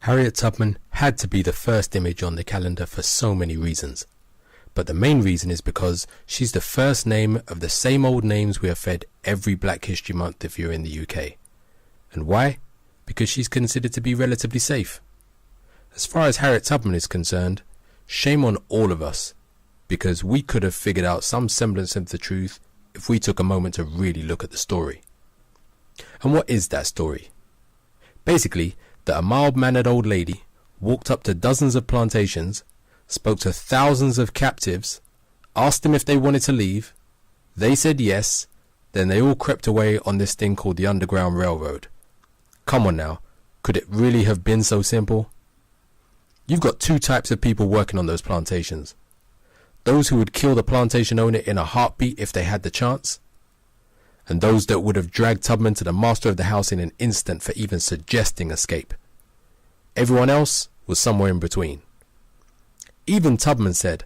Harriet Tubman had to be the first image on the calendar for so many reasons. But the main reason is because she's the first name of the same old names we are fed every Black History Month if you're in the UK. And why? Because she's considered to be relatively safe. As far as Harriet Tubman is concerned, shame on all of us, because we could have figured out some semblance of the truth if we took a moment to really look at the story. And what is that story? Basically, that a mild-mannered old lady walked up to dozens of plantations, spoke to thousands of captives, asked them if they wanted to leave, they said yes, then they all crept away on this thing called the Underground Railroad. Come on now, could it really have been so simple? You've got two types of people working on those plantations. Those who would kill the plantation owner in a heartbeat if they had the chance, and those that would have dragged Tubman to the master of the house in an instant for even suggesting escape. Everyone else was somewhere in between. Even Tubman said,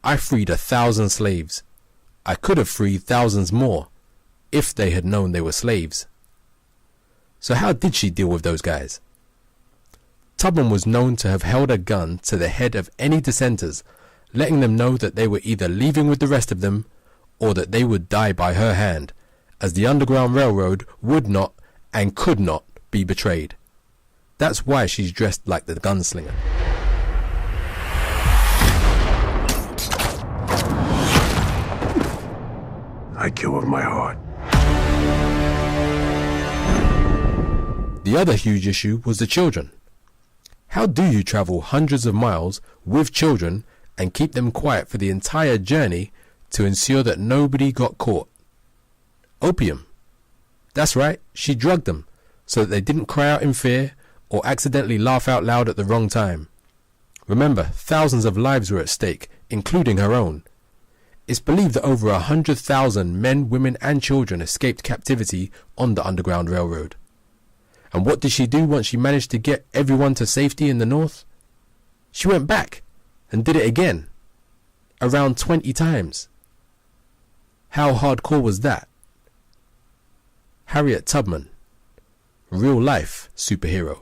"I freed 1,000 slaves. I could have freed thousands more if they had known they were slaves." So how did she deal with those guys? Tubman was known to have held a gun to the head of any dissenters, letting them know that they were either leaving with the rest of them or that they would die by her hand, as the Underground Railroad would not and could not be betrayed. That's why she's dressed like the gunslinger. I kill with my heart. The other huge issue was the children. How do you travel hundreds of miles with children and keep them quiet for the entire journey to ensure that nobody got caught? Opium. That's right, she drugged them so that they didn't cry out in fear or accidentally laugh out loud at the wrong time. Remember, thousands of lives were at stake, including her own. It's believed that over 100,000 men, women and children escaped captivity on the Underground Railroad. And what did she do once she managed to get everyone to safety in the north? She went back and did it again, around 20 times. How hardcore was that? Harriet Tubman, real life superhero.